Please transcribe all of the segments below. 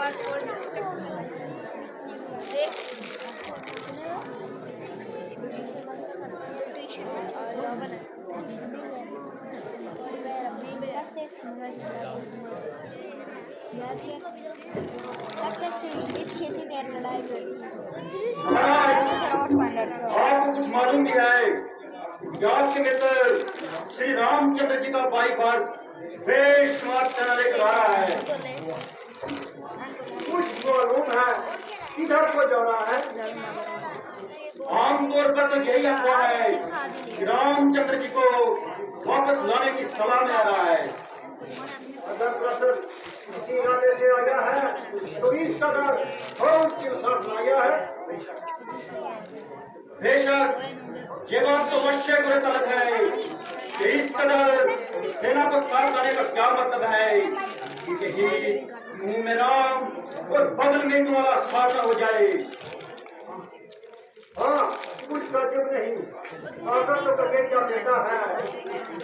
आपको कुछ मालूम भी है? याद के मित्र श्री रामचंद्र जी का भाई बार बेशुमार सेना लेकर आ रहा है। कुछ मालूम है किधर को जाना है? आमतौर पर तो यही अफवाह है कि रामचंद्र जी को वापस लाने की सलाह में आ रहा है। अगर प्रश्न इसी इरादे से आया है तो इस कदर फौज के साथ लाया है। बेशक ये बात तो अवश्य बुरे तलब है कि इस कदर सेना को साथ लाने का क्या मतलब है कि कहीं मुंह में राम और बगल में तुम्हारा साथ हो जाए। हाँ, कुछ ताजुब नहीं। आकर तो कलेजा देता है,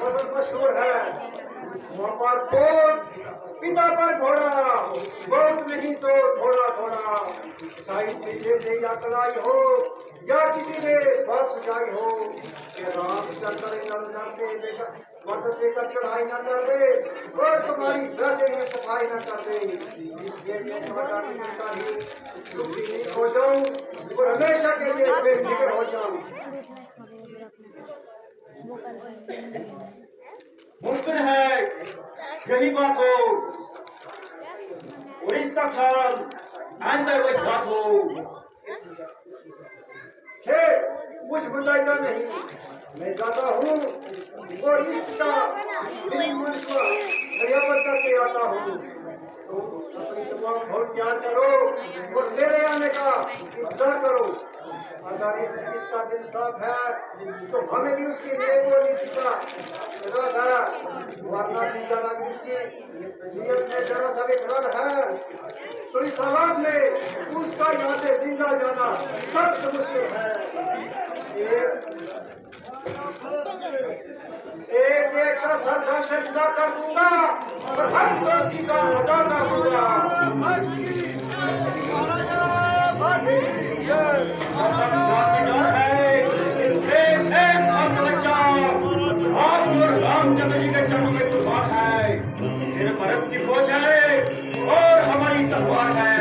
मगर मशहूर है। वहाँ पर बहुत पिता पर घोड़ा, बहुत नहीं तो थोड़ा थोड़ा। शायद पीछे से या कलाई हो या किसी ने बस जाई हो कि रामचंद्र नंदा से लेकर मदद लेकर चढ़ाई न कर दे और तुम्हारी वैसे ही सफाई न कर दे। इसलिए मैं तुम्हारा पिता ही दुखी हो जाऊं और हमेशा के लिए बेफिक्र हो जाऊं। मुमकिन है यही बात हो और इसका ख्याल ऐसा कोई बात हो। कुछ बताया नहीं, मैं जाता हूँ और इसका बराबर करके आता हूँ। तो अपनी तमाम फौज तैयार करो और मेरे आने का इंतजार करो। अगर इसका दिल साफ है तो हमें भी उसकी नेक और नीति का इरादा है, वरना इसकी नीयत में जरा सा विकराल है तो इस हालात में उसका यहाँ से जिंदा जाना सख्त मुश्किल है। एक एक का सरदार से जुदा कर दूंगा और हर दोस्ती का अदा कर दूंगा। रामचंद्र जी के चरणों में कुर्बान है, फिर भरत की फौज है और हमारी तलवार है।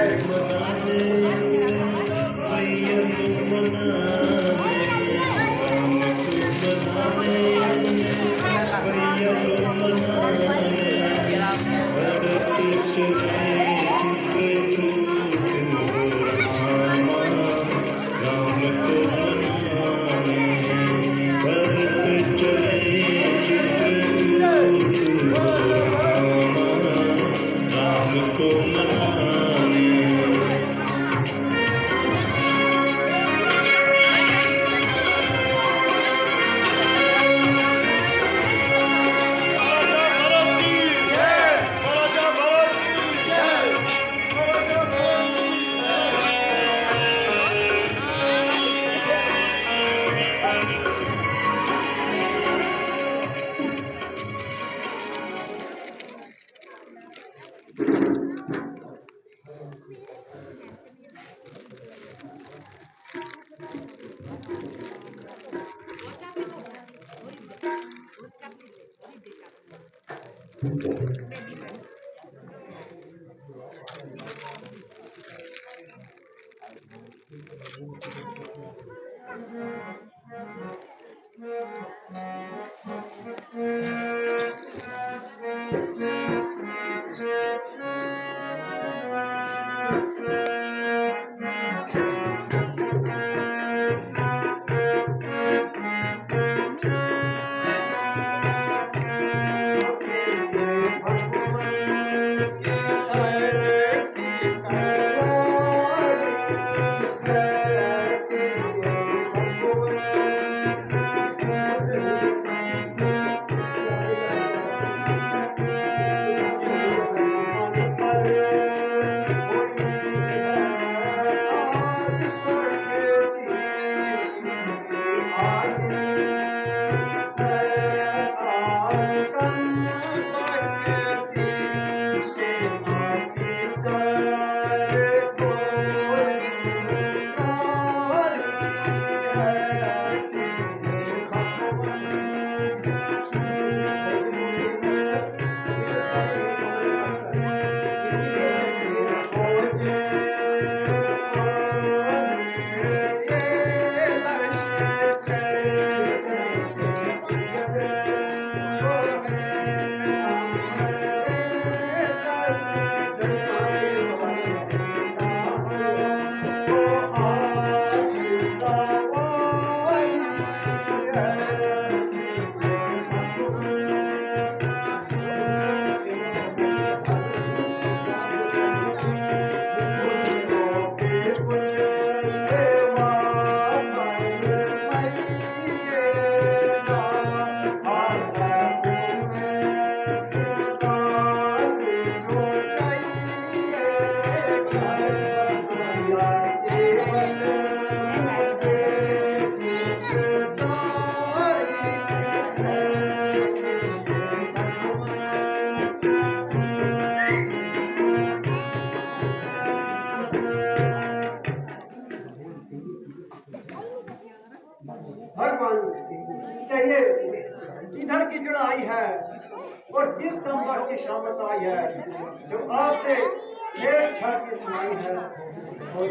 इधर की चढ़ाई है और किस नंबर की शामत आई है जो आपसे छेड़छाड़ की सुनाई है और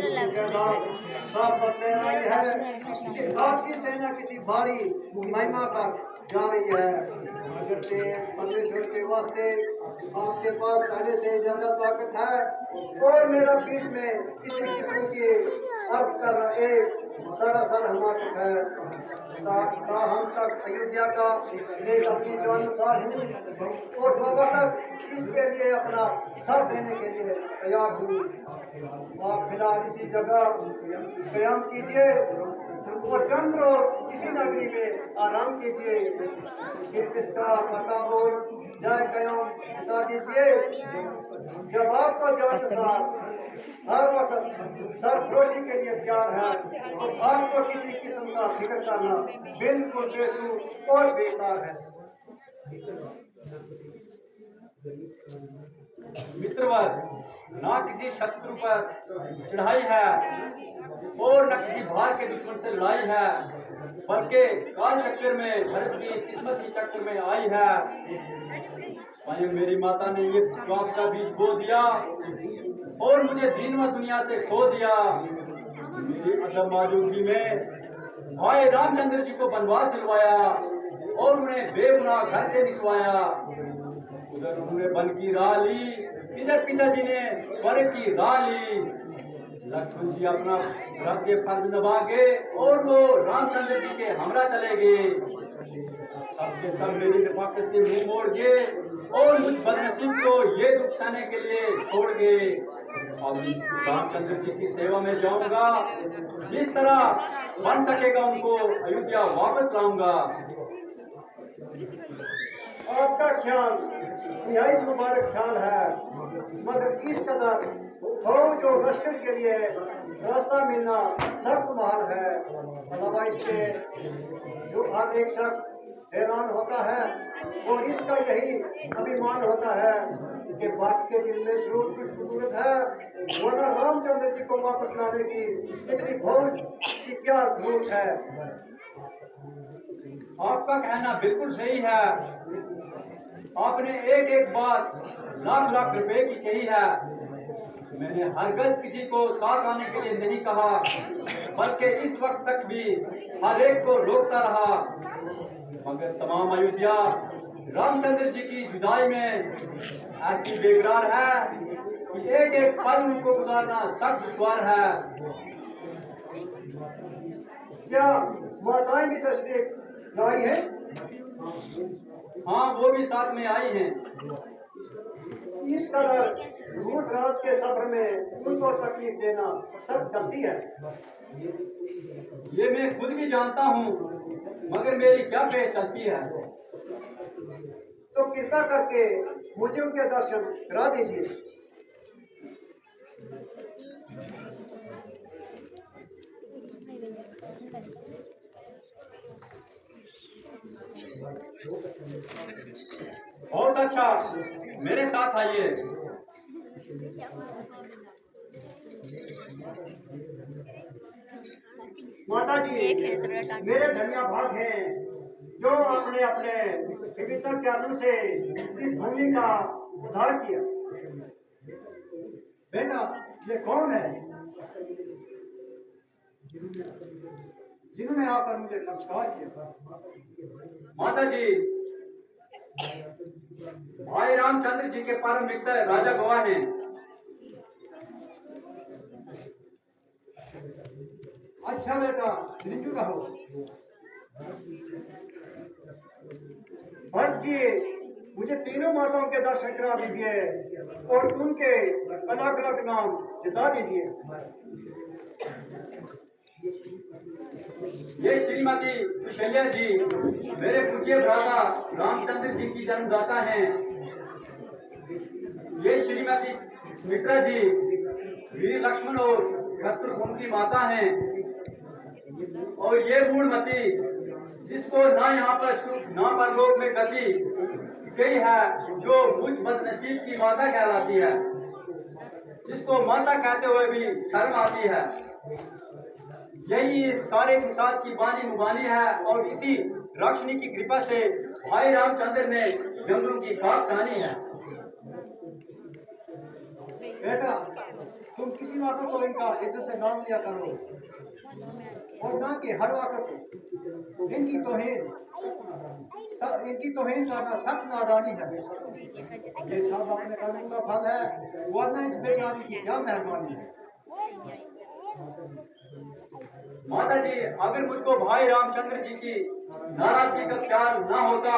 साफ बतला रही है कि आपकी सेना किसी भारी महिमा पर जा रही है। अगर से परमेश्वर के वास्ते आपके पास पहले से ज्यादा ताकत है और मेरा बीच में किसी किस्म की अर्थ करना एक सरासर हमाकत है। हम तक अयोध्या का एक अपनी जो अनुसार हूँ और वक्त इसके लिए अपना सर देने के लिए तैयार हूँ। आप फिलहाल इसी जगह कयाम कीजिए और चंद रोज इसी नगरी में आराम कीजिए। सिर्फ इसका पता हो जाए कयाम बता दीजिए। जब आपको जो अनुसार हर वक्त सरफरोशी के लिए तैयार है तो आपको किसी किस्म का फिक्र करना बिल्कुल बेसुर और बेकार है। मित्रवर, ना किसी शत्रु पर चढ़ाई है और न किसी बाहर के दुश्मन से लड़ाई है, बल्कि काल चक्कर में भरत की किस्मत की चक्कर में आई है। स्वयं मेरी माता ने ये पाप का बीज बो दिया और मुझे दीन व दुनिया से खो दिया। मेरी अदम मौजूदगी में भाई रामचंद्र जी को वनवास दिलवाया और उन्हें बेगुनाह घर से निकलवाया। उधर उन्होंने वन की राह ली, इधर पिताजी ने स्वर्ग की राह ली। लक्ष्मण जी अपना व्रत के फर्ज निभा के और वो रामचंद्र जी के हमरा चले गए। सबके सब मेरी कृपा से मुंह मोड़ गए और मुझ बदनसीब को ये दुख सहने के लिए छोड़ गए। अब रामचंद्र जी की सेवा में जाऊंगा, जिस तरह बन सकेगा उनको अयोध्या वापस लाऊंगा। आपका ख्याल यही मुबारक ख्याल है, मगर इस कदर फौज और लश्कर के लिए रास्ता मिलना सख्त महल है। अलावा इसके जो हर एक शख्स हैरान होता है वो इसका यही अभिमान होता है कि बाप के दिल में जरूर कुछ जरूरत है, वरना रामचंद्र जी को वापस लाने की इतनी फौज की क्या जरूरत है। आपका कहना बिल्कुल सही है। आपने एक एक बात लाख लाख रुपए की कही है। मैंने हरगज किसी को साथ आने के लिए नहीं कहा, बल्कि इस वक्त तक भी हर एक को रोकता रहा। मगर तमाम अयोध्या रामचंद्र जी की जुदाई में ऐसी बेकरार है कि एक एक पल उनको गुजारना सख्त दुश्वार है। क्या माताएं भी तशरीफ लाई है? हाँ, वो भी साथ में आई हैं। इस कदर दूर रात के सफर में उनको तकलीफ देना सब गलती है। ये मैं खुद भी जानता हूँ, मगर मेरी क्या पेश चलती है। तो कृपा करके मुझे उनके दर्शन करा दीजिए। बहुत अच्छा, मेरे साथ आइए। माता जी, मेरे धन्य भाग हैं जो आपने अपने पवित्र चरणों से इस भूमि का उद्धार किया। बेटा, ये कौन है जिन्होंने आकर मुझे नमस्कार किया? माता जी, भाई रामचंद्र जी के परम मित्र राजा गवाह हैं। अच्छा बेटा, नीचू रहो। भरत जी, मुझे तीनों माताओं के दर्शन करा दीजिए और उनके अलग अलग नाम बता दीजिए। ये श्रीमती कुशल्या जी मेरे पूज्य भ्राता रामचंद्र जी की जन्मदाता हैं। ये श्रीमती मित्रा जी वीर लक्ष्मण और शत्रुघ्न की माता हैं। और ये मूलमती जिसको ना यहाँ पर सुख ना परलोक में गति गई है, जो मुझ बदनसीब की माता कहलाती है, जिसको माता कहते हुए भी शर्म आती है। यही इस सारे फिसाद की बानी मुबानी है और इसी राक्षनी की कृपा से भाई रामचंद्र ने जंगलों की खाक छानी है। बेटा, तुम किसी वक्त तो इनका इज्जत से नाम लिया करो और ना कि हर वक्त इनकी तौहीन करना सख्त नादानी है। ये सब अपने कर्मों का फल है, वरना इस बेचारी की क्या मेहरबानी है। माता जी, अगर मुझको भाई रामचंद्र जी की नाराजगी का ख्याल ना होता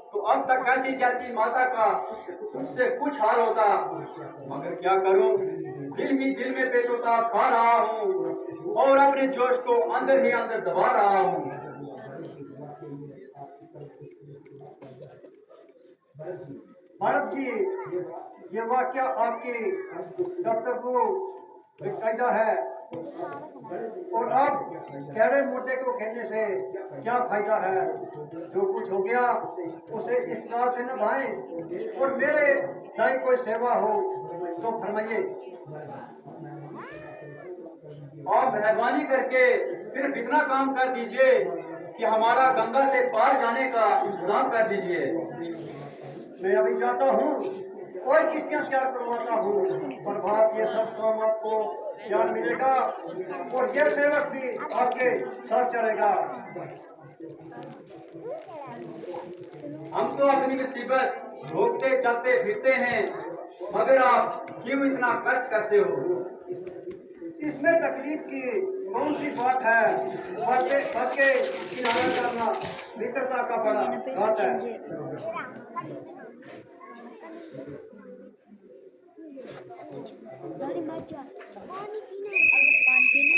तो अब तक कैसी जैसी माता का मुझसे कुछ हाल होता। मगर क्या करूं, दिल ही दिल में पेचोता खा रहा हूं और अपने जोश को अंदर ही अंदर दबा रहा हूं। मानव जी, ये वाक्य आपके दफ्तर को बेकायदा है और अब कैड़े मुद्दे को कहने से क्या फायदा है। जो कुछ हो गया उसे इस्तेमाल से निभाएं और मेरे दाई कोई सेवा हो तो फरमाइए। आप मेहरबानी करके सिर्फ इतना काम कर दीजिए कि हमारा गंगा से पार जाने का इंतजाम कर दीजिए। मैं अभी जाता हूँ और किस्तियाँ तैयार करवाता हूँ। प्रभात ये सब काम आपको याद मिलेगा और ये सेवक भी आपके साथ चलेगा। हम तो अपनी मुसीबत भोगते चलते फिरते हैं, मगर आप क्यों इतना कष्ट करते हो? इसमें तकलीफ की कौन सी बात है? बच के किनारा करना मित्रता का बड़ा बात है। पानी पीना, पानी पीना।